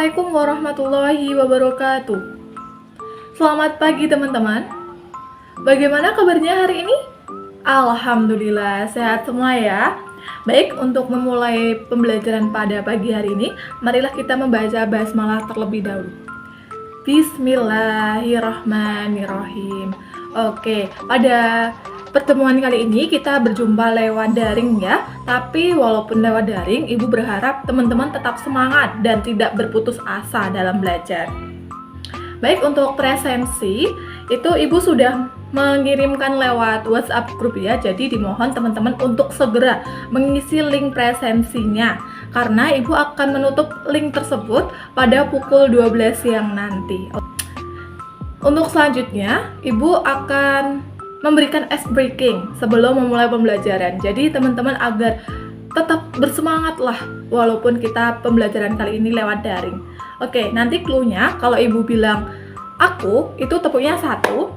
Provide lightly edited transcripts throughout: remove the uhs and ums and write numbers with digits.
Assalamualaikum warahmatullahi wabarakatuh. Selamat pagi teman-teman. Bagaimana kabarnya hari ini? Alhamdulillah sehat semua ya. Baik, untuk memulai pembelajaran pada pagi hari ini, marilah kita membaca basmalah terlebih dahulu. Bismillahirrahmanirrahim. Oke, pada pertemuan kali ini kita berjumpa lewat daring ya. Tapi walaupun lewat daring, Ibu berharap teman-teman tetap semangat dan tidak berputus asa dalam belajar. Baik, untuk presensi itu Ibu sudah mengirimkan lewat WhatsApp grup ya. Jadi dimohon teman-teman untuk segera mengisi link presensinya, karena Ibu akan menutup link tersebut pada pukul 12 siang nanti. Untuk selanjutnya, Ibu akan memberikan ice breaking sebelum memulai pembelajaran. Jadi teman-teman agar tetap bersemangat lah walaupun kita pembelajaran kali ini lewat daring. Oke, nanti clue-nya kalau Ibu bilang aku, itu tepuknya 1.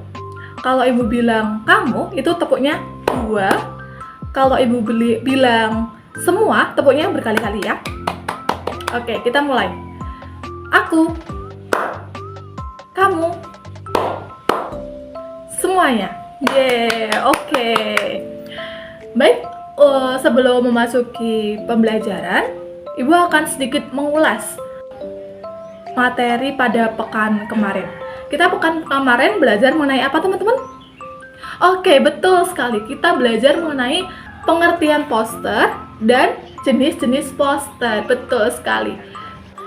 Kalau Ibu bilang kamu, itu tepuknya 2. Kalau Ibu bilang semua, tepuknya berkali-kali ya. Oke, kita mulai. Aku, kamu, semuanya. Oke. Baik, sebelum memasuki pembelajaran, Ibu akan sedikit mengulas materi pada pekan kemarin. Kita pekan kemarin belajar mengenai apa, teman-teman? Oke, betul sekali. Kita belajar mengenai pengertian poster dan jenis-jenis poster. Betul sekali.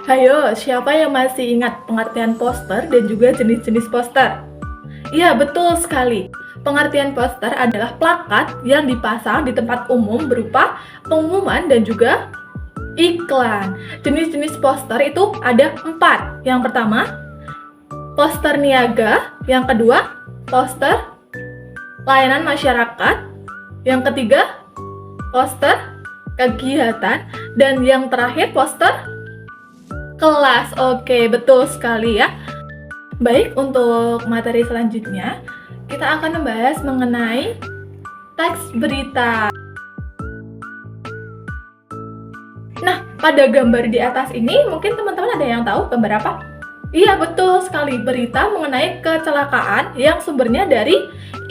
Hayo, siapa yang masih ingat pengertian poster dan juga jenis-jenis poster? Iya, betul sekali. Pengertian poster adalah plakat yang dipasang di tempat umum berupa pengumuman dan juga iklan. Jenis-jenis poster itu ada 4. Yang pertama, poster niaga. Yang kedua, poster layanan masyarakat. Yang ketiga, poster kegiatan. Dan yang terakhir, poster kelas. Oke, betul sekali ya. Baik, untuk materi selanjutnya, kita akan membahas mengenai teks berita. Nah, pada gambar di atas ini, mungkin teman-teman ada yang tahu gambar apa? Iya, betul sekali. Berita mengenai kecelakaan yang sumbernya dari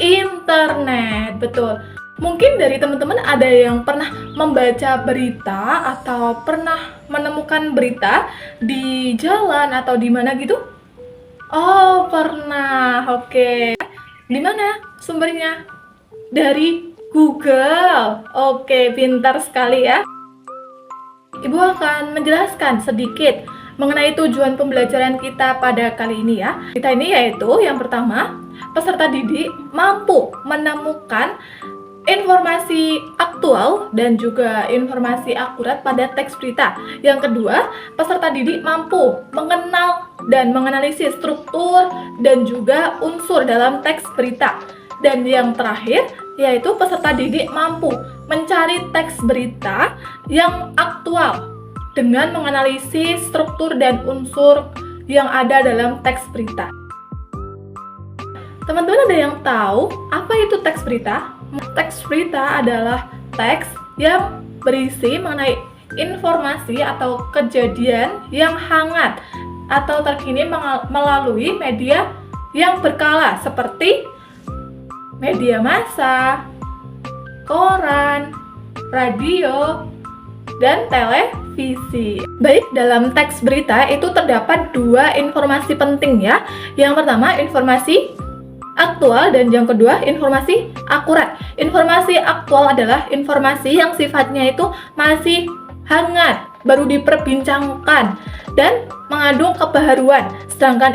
internet. Betul. Mungkin dari teman-teman ada yang pernah membaca berita atau pernah menemukan berita di jalan atau di mana gitu? Oh, pernah. Oke. Di mana sumbernya? Dari Google. Oke, pintar sekali ya. Ibu akan menjelaskan sedikit mengenai tujuan pembelajaran kita pada kali ini ya. Kita ini yaitu yang pertama, peserta didik mampu menemukan informasi aktual dan juga informasi akurat pada teks berita. Yang kedua, peserta didik mampu mengenal dan menganalisis struktur dan juga unsur dalam teks berita. Dan yang terakhir, yaitu peserta didik mampu mencari teks berita yang aktual dengan menganalisis struktur dan unsur yang ada dalam teks berita. Teman-teman ada yang tahu apa itu teks berita? Teks berita adalah teks yang berisi mengenai informasi atau kejadian yang hangat atau terkini melalui media yang berkala seperti media massa, koran, radio, dan televisi. Baik, dalam teks berita itu terdapat 2 informasi penting ya. Yang pertama, informasi aktual, dan yang kedua, informasi akurat. Informasi aktual adalah informasi yang sifatnya itu masih hangat, baru diperbincangkan dan mengandung kebaharuan. Sedangkan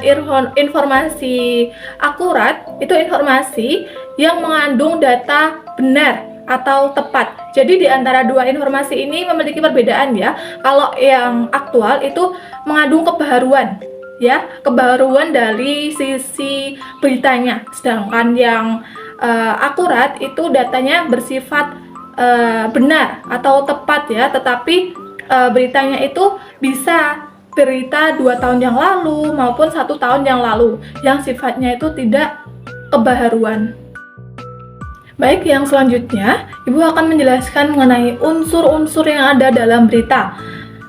informasi akurat itu informasi yang mengandung data benar atau tepat. Jadi di antara 2 informasi ini memiliki perbedaan ya. Kalau yang aktual itu mengandung kebaharuan ya, kebaruan dari sisi beritanya. Sedangkan yang akurat itu datanya bersifat benar atau tepat ya, tetapi beritanya itu bisa berita 2 tahun yang lalu maupun 1 tahun yang lalu, yang sifatnya itu tidak kebaharuan. Baik, yang selanjutnya Ibu akan menjelaskan mengenai unsur-unsur yang ada dalam berita.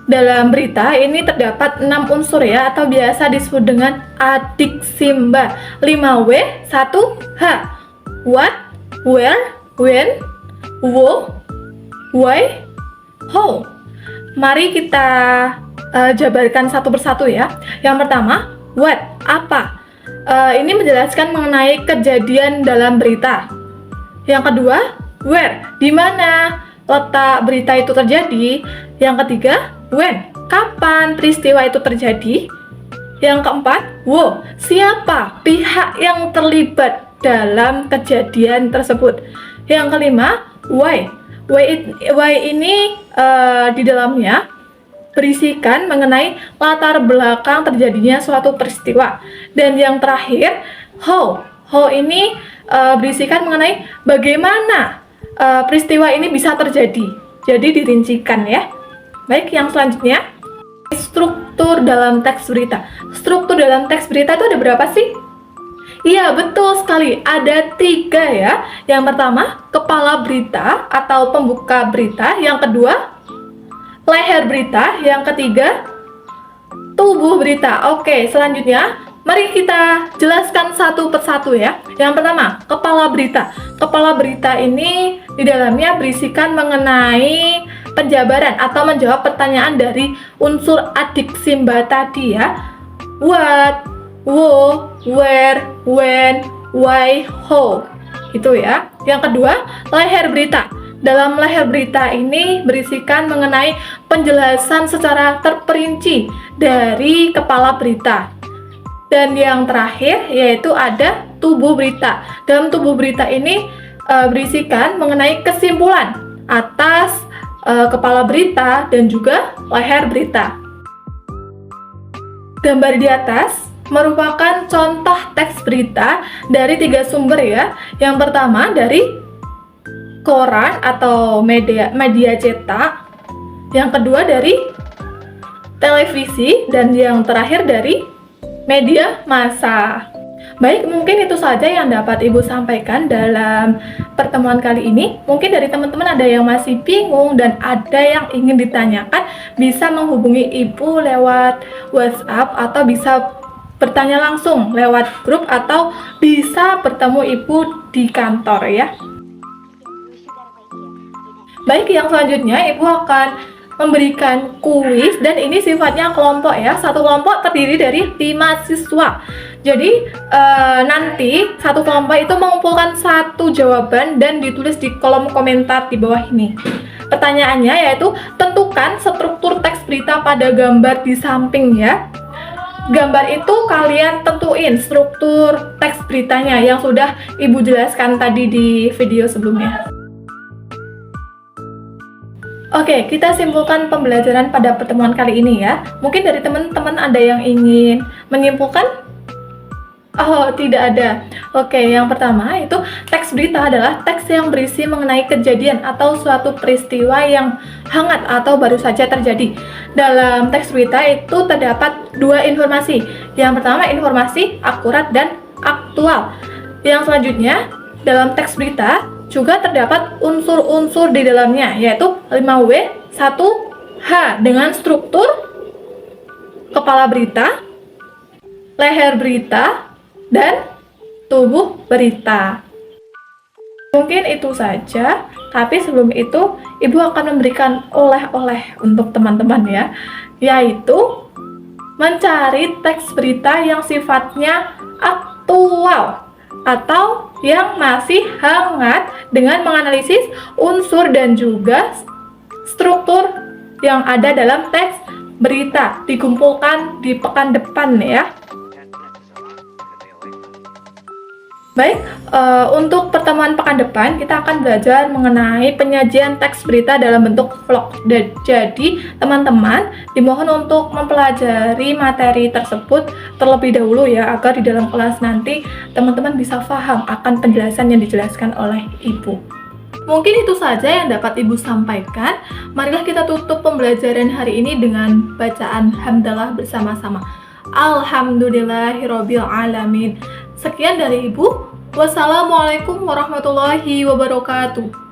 Dalam berita ini terdapat 6 unsur ya, atau biasa disebut dengan adiksimba. 5W, 1H. What, where, when, who, why, how. Mari kita jabarkan satu persatu ya. Yang pertama, what, apa. Ini menjelaskan mengenai kejadian dalam berita. Yang kedua, where, di mana letak berita itu terjadi. Yang ketiga, when, kapan peristiwa itu terjadi. Yang keempat, who, siapa pihak yang terlibat dalam kejadian tersebut. Yang kelima, why. Why ini di dalamnya berisikan mengenai latar belakang terjadinya suatu peristiwa. Dan yang terakhir, how. How ini berisikan mengenai bagaimana peristiwa ini bisa terjadi. Jadi dirincikan ya. Baik, yang selanjutnya, struktur dalam teks berita. Struktur dalam teks berita itu ada berapa sih? Iya, betul sekali. Ada 3 ya. Yang pertama, kepala berita atau pembuka berita. Yang kedua, leher berita. Yang ketiga, tubuh berita. Oke, selanjutnya mari kita jelaskan satu persatu ya. Yang pertama, kepala berita. Kepala berita ini di dalamnya berisikan mengenai penjabaran atau menjawab pertanyaan dari unsur adiksimba tadi ya. What, who, where, when, why, how. Itu ya. Yang kedua, leher berita. Dalam leher berita ini berisikan mengenai penjelasan secara terperinci dari kepala berita. Dan yang terakhir yaitu ada tubuh berita. Dalam tubuh berita ini berisikan mengenai kesimpulan atas kepala berita dan juga leher berita. Gambar di atas merupakan contoh teks berita dari 3 sumber ya. Yang pertama dari koran atau media cetak, yang kedua dari televisi, dan yang terakhir dari media massa. Baik, mungkin itu saja yang dapat Ibu sampaikan dalam pertemuan kali ini. Mungkin dari teman-teman ada yang masih bingung dan ada yang ingin ditanyakan, bisa menghubungi Ibu lewat WhatsApp atau bisa bertanya langsung lewat grup atau bisa bertemu Ibu di kantor ya. Baik, yang selanjutnya Ibu akan memberikan kuis dan ini sifatnya kelompok ya. Satu kelompok terdiri dari 5 siswa. Jadi nanti satu kelompok itu mengumpulkan 1 jawaban dan ditulis di kolom komentar di bawah ini. Pertanyaannya yaitu tentukan struktur teks berita pada gambar di samping ya. Gambar itu kalian tentuin struktur teks beritanya yang sudah Ibu jelaskan tadi di video sebelumnya. Oke, kita simpulkan pembelajaran pada pertemuan kali ini ya. Mungkin dari teman-teman ada yang ingin menyimpulkan? Oh, tidak ada. Oke, yang pertama itu teks berita adalah teks yang berisi mengenai kejadian atau suatu peristiwa yang hangat atau baru saja terjadi. Dalam teks berita itu terdapat 2 informasi. Yang pertama informasi akurat dan aktual. Yang selanjutnya dalam teks berita juga terdapat unsur-unsur di dalamnya, yaitu 5W, 1H dengan struktur kepala berita, leher berita, dan tubuh berita. Mungkin itu saja, tapi sebelum itu Ibu akan memberikan oleh-oleh untuk teman-teman ya, yaitu mencari teks berita yang sifatnya aktual atau yang masih hangat dengan menganalisis unsur dan juga struktur yang ada dalam teks berita dikumpulkan di pekan depan ya. Baik, untuk pertemuan pekan depan kita akan belajar mengenai penyajian teks berita dalam bentuk vlog. Jadi teman-teman dimohon untuk mempelajari materi tersebut terlebih dahulu ya, agar di dalam kelas nanti teman-teman bisa paham akan penjelasan yang dijelaskan oleh Ibu. Mungkin itu saja yang dapat Ibu sampaikan. Marilah kita tutup pembelajaran hari ini dengan bacaan hamdalah bersama-sama. Alhamdulillahirabbil alamin. Sekian dari Ibu. Wassalamualaikum warahmatullahi wabarakatuh.